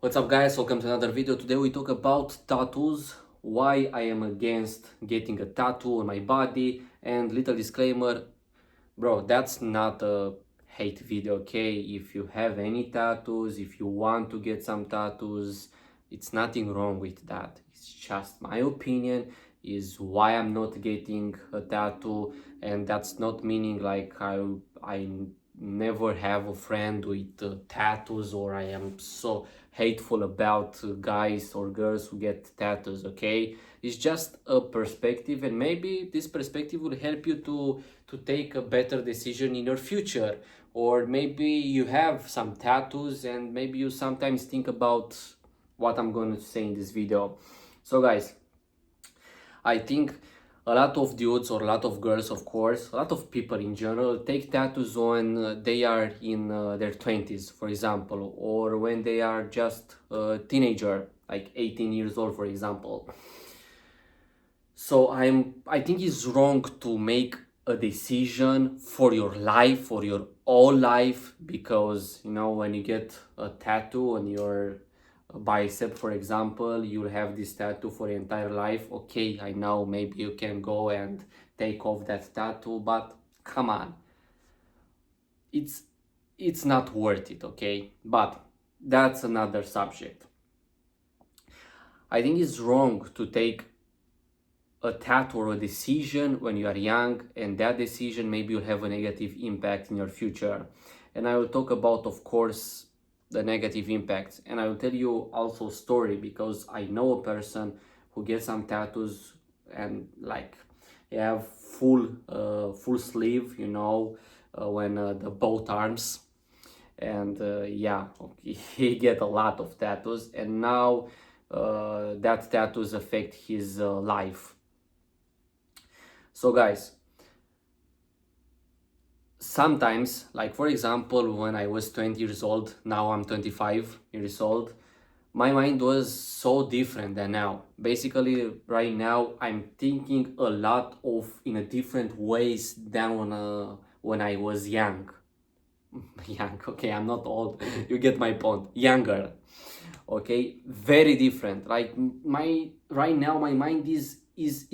What's up guys, welcome to another video. Today we talk about tattoos, why I am against getting a tattoo on my body, and little disclaimer, bro, that's not a hate video, okay? If you have any tattoos, if you want to get some tattoos, it's nothing wrong with that. It's just my opinion is why I'm not getting a tattoo, and that's not meaning like I never have a friend with tattoos, or I am so hateful about guys or girls who get tattoos, okay? It's just a perspective, and maybe this perspective will help you to take a better decision in your future. Or maybe you have some tattoos and maybe you sometimes think about what I'm going to say in this video. So guys, I think a lot of dudes or a lot of girls, of course, a lot of people in general take tattoos when they are in their 20s, for example, or when they are just a teenager, like 18 years old, for example. So I think it's wrong to make a decision for your life, for your whole life, because when you get a tattoo on your bicep, for example, you'll have this tattoo for your entire life. Okay, I know maybe you can go and take off that tattoo, but come on, it's it's not worth it, okay? But that's another subject. I think it's wrong to take a tattoo or a decision when you are young, and that decision maybe will have a negative impact in your future. And I will talk about, of course, the negative impacts, and I will tell you also a story, because I know a person who gets some tattoos, and like they have full sleeve, when the both arms, and yeah, he get a lot of tattoos, and now that tattoos affect his life. So guys, sometimes, like for example, when I was 20 years old, now I'm 25 years old, my mind was so different than now. Basically, right now I'm thinking a lot of in a different ways than when I was young. Young, okay, I'm not old. You get my point. Younger, okay, very different. Like my right now, my mind is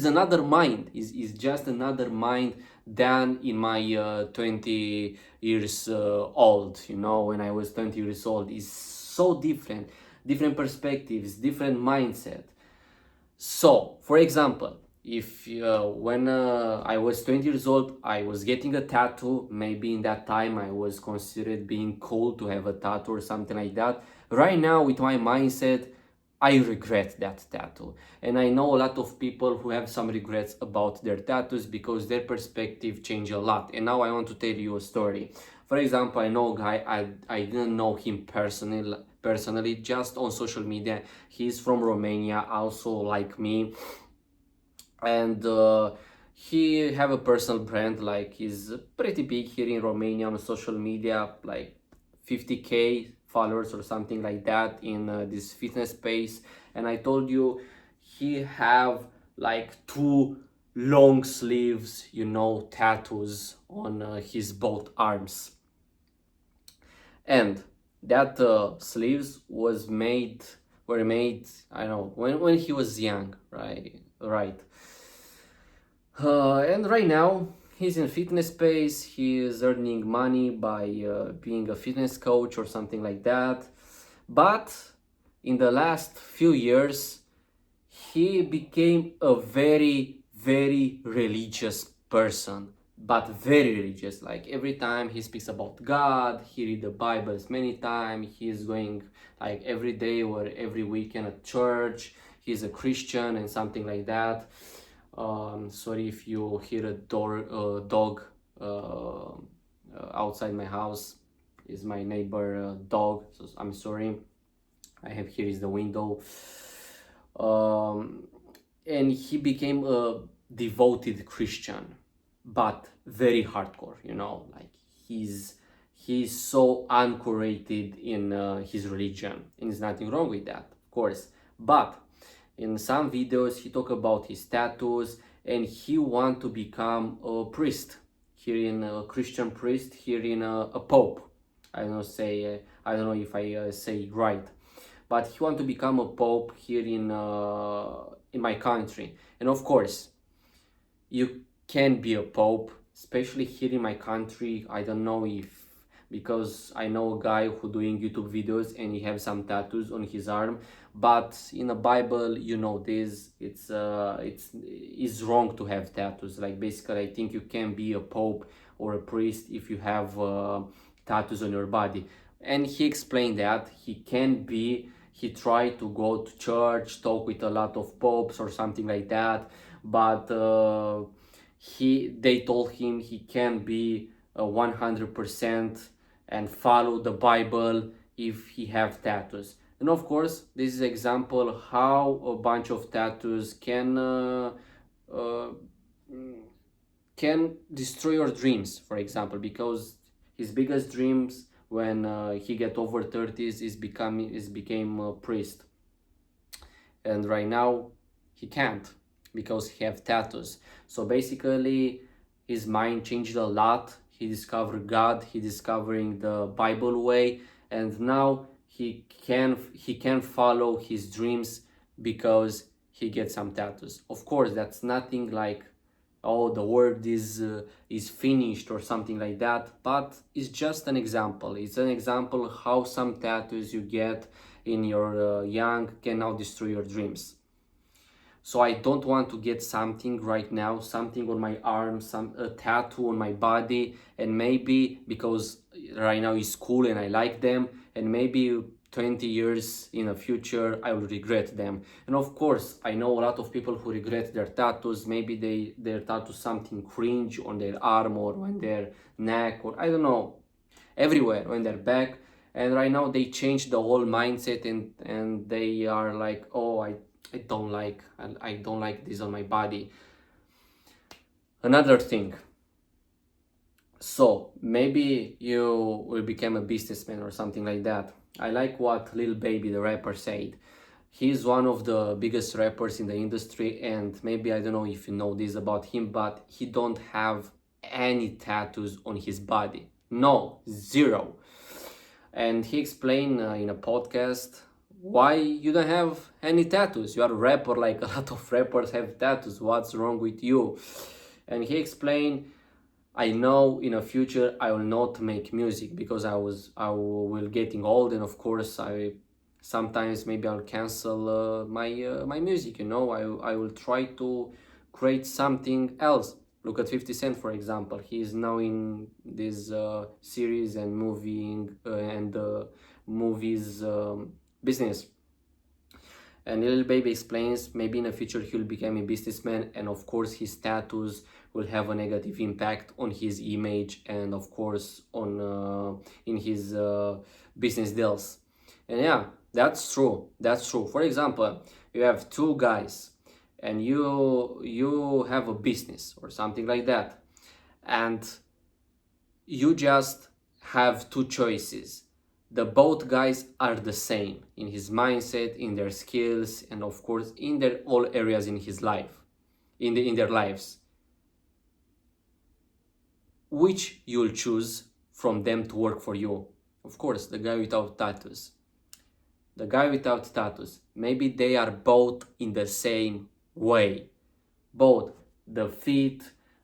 another mind. Is just another mind than in my 20 years old. When I was 20 years old, is so different. Different perspectives, different mindset. So, for example, if when I was 20 years old, I was getting a tattoo, maybe in that time I was considered being cool to have a tattoo or something like that. Right now, with my mindset, I regret that tattoo. And I know a lot of people who have some regrets about their tattoos because their perspective changed a lot. And now I want to tell you a story. For example, I know a guy, I didn't know him personally, just on social media. He's from Romania, also like me, and he have a personal brand, like he's pretty big here in Romania on social media, like 50K followers or something like that in this fitness space. And I told you he have like two long sleeves, tattoos on his both arms, and that sleeves were made, I don't know, when he was young, right. And right now he's in fitness space. He is earning money by being a fitness coach or something like that. But in the last few years, he became a very, very religious person, but very religious. Like every time he speaks about God, he read the Bibles many times. He is going like every day or every weekend at church. He's a Christian and something like that. Sorry if you hear a dog outside my house. Is my neighbor dog, so I'm sorry. I have here is the window. um, and he became a devoted Christian, but very hardcore. Like he's so anchored in his religion, and there's nothing wrong with that, of course. But in some videos, he talk about his tattoos, and he want to become a priest here in a Christian priest here in a pope. I don't know if I say right, but he want to become a pope here in my country. And of course, you can be a pope, especially here in my country. I don't know if, because I know a guy who doing YouTube videos and he have some tattoos on his arm, but in the Bible, you know this, it's wrong to have tattoos. Like basically, I think you can be a pope or a priest if you have tattoos on your body. And he explained that he can be. He tried to go to church, talk with a lot of popes or something like that, but they told him he can be 100% and follow the Bible if he have tattoos. And of course, this is example how a bunch of tattoos uh, can destroy your dreams, for example, because his biggest dreams when he get over 30s is became a priest, and right now he can't because he have tattoos. So basically his mind changed a lot. He discovered God, he discovering the Bible way, and now he can follow his dreams because he gets some tattoos. Of course, that's nothing like, oh, the world is finished or something like that, but it's just an example. It's an example how some tattoos you get in your young can now destroy your dreams. So I don't want to get something right now, something on my arm, a tattoo on my body, and maybe because right now it's cool and I like them, and maybe 20 years in the future I will regret them. And of course, I know a lot of people who regret their tattoos. Maybe their tattoo something cringe on their arm or on their neck, or I don't know, everywhere on their back. And right now they change the whole mindset, and they are like, oh, I don't like this on my body. Another thing, so maybe you will become a businessman or something like that. I like what Lil Baby, the rapper, said. He's one of the biggest rappers in the industry, and maybe I don't know if you know this about him, but he don't have any tattoos on his body. No, zero. And he explained in a podcast why you don't have any tattoos. You are a rapper, like a lot of rappers have tattoos. What's wrong with you? And he explained, I know in the future I will not make music because I will getting old, and of course I sometimes maybe I'll cancel my music. I will try to create something else. Look at 50 Cent, for example. He is now in this series and movies business. And Lil Baby explains maybe in the future he'll become a businessman, and of course his tattoos will have a negative impact on his image and of course on in his business deals. And yeah, that's true. That's true. For example, you have two guys and you have a business or something like that, and you just have two choices. The both guys are the same in his mindset, in their skills, and of course in their all areas in his life, in their lives. Which you'll choose from them to work for you? Of course, the guy without tattoos. The guy without tattoos. Maybe they are both in the same way. Both the fit,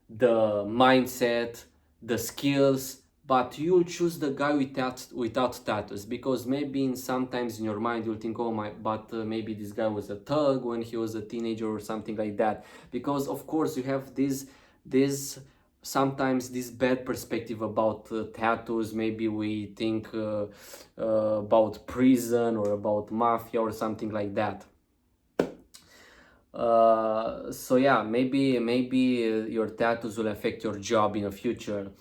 the mindset, the skills, but you'll choose the guy without tattoos, because maybe sometimes in your mind you'll think, oh my, but maybe this guy was a thug when he was a teenager or something like that. Because of course you have this sometimes this bad perspective about tattoos. Maybe we think about prison or about mafia or something like that. So yeah, maybe your tattoos will affect your job in the future.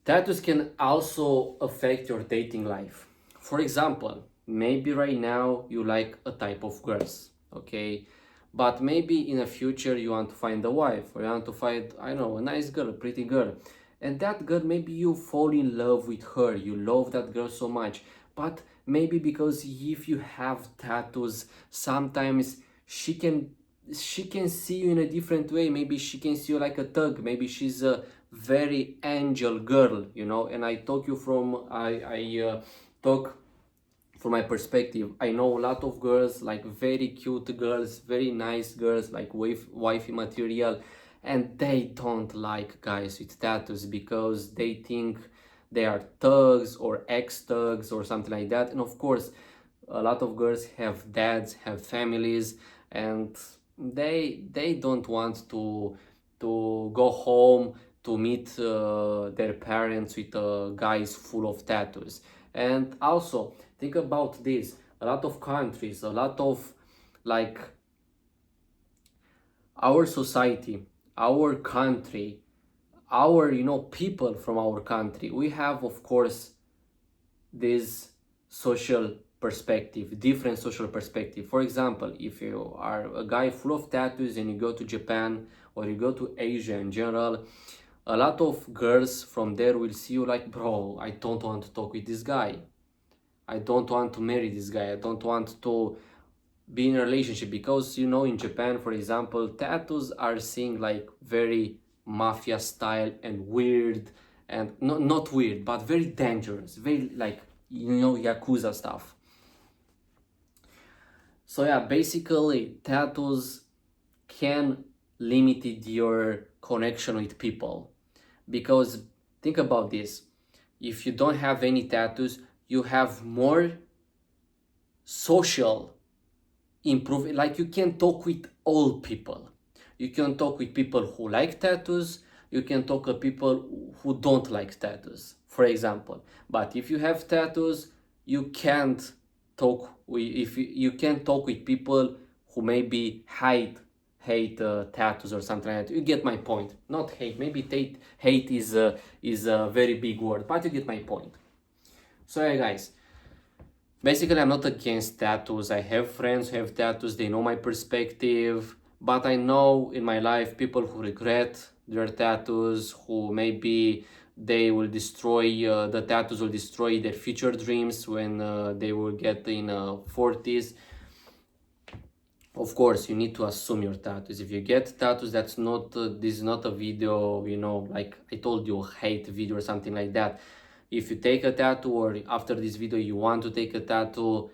Tattoos can also affect your dating life. For example, maybe right now you like a type of girls, okay? But maybe in the future you want to find a wife, or you want to find, I don't know, a nice girl, a pretty girl. And that girl, maybe you fall in love with her, you love that girl so much. But maybe because if you have tattoos, sometimes she can see you in a different way. Maybe she can see you like a thug. Maybe she's a very angel girl, And I talk from my perspective, I know a lot of girls, like very cute girls, very nice girls, like wifey material, and they don't like guys with tattoos because they think they are thugs or ex-thugs or something like that. And of course, a lot of girls have dads, have families, and they don't want to go home to meet their parents with guys full of tattoos. And also think about this: a lot of countries, a lot of, like, our society, our country, our, people from our country, we have, of course, this social perspective, different social perspective. For example, if you are a guy full of tattoos and you go to Japan or you go to Asia in general, a lot of girls from there will see you like, bro, I don't want to talk with this guy, I don't want to marry this guy, I don't want to be in a relationship, because in Japan, for example, tattoos are seen like very mafia style and weird, and not weird but very dangerous, very like, yakuza stuff. So yeah, basically tattoos can limit your connection with people, because think about this: if you don't have any tattoos, you have more social improve, like you can talk with all people, you can talk with people who like tattoos, you can talk with people who don't like tattoos, for example. But if you have tattoos, you can't talk with, if you can talk with people who maybe hate tattoos or something like that. You get my point. Not hate, maybe hate is a very big word, but you get my point. So yeah, guys, basically, I'm not against tattoos. I have friends who have tattoos, they know my perspective, but I know in my life people who regret their tattoos, who maybe they will destroy, the tattoos will destroy their future dreams when they will get in 40s. Of course, you need to assume your tattoos. If you get tattoos, that's not, this is not a video, like I told you, hate video or something like that. If you take a tattoo, or after this video you want to take a tattoo,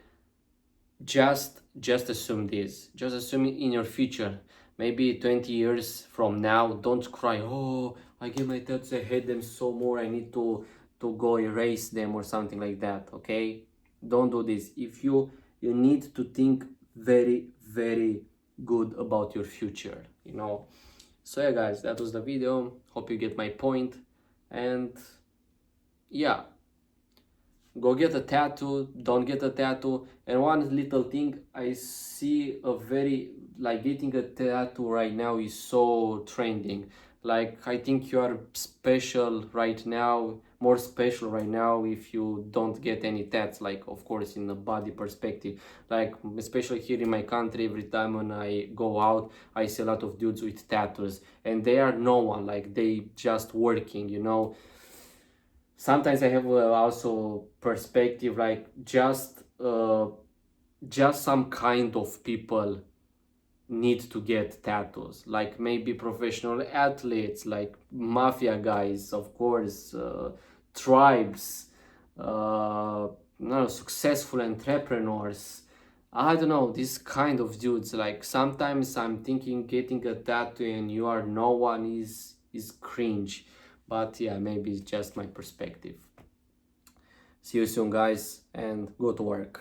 just assume this. Just assume it in your future. Maybe 20 years from now, don't cry, oh, I get my tattoos, I hate them so more, I need to go erase them or something like that. Okay, don't do this. If you need to think very, very good about your future. So yeah, guys, that was the video. Hope you get my point. And yeah, go get a tattoo, don't get a tattoo. And one little thing, I see a very, like, getting a tattoo right now is so trending. Like, I think you are special right now, more special right now if you don't get any tats, like, of course, in the body perspective. Like, especially here in my country, every time when I go out, I see a lot of dudes with tattoos, and they are no one, like, they just working. Sometimes I have also perspective, like, just some kind of people need to get tattoos, like maybe professional athletes, like mafia guys, of course, tribes, no, successful entrepreneurs. I don't know, this kind of dudes. Like, sometimes I'm thinking getting a tattoo and you are no one is cringe. But yeah, maybe it's just my perspective. See you soon, guys, and go to work.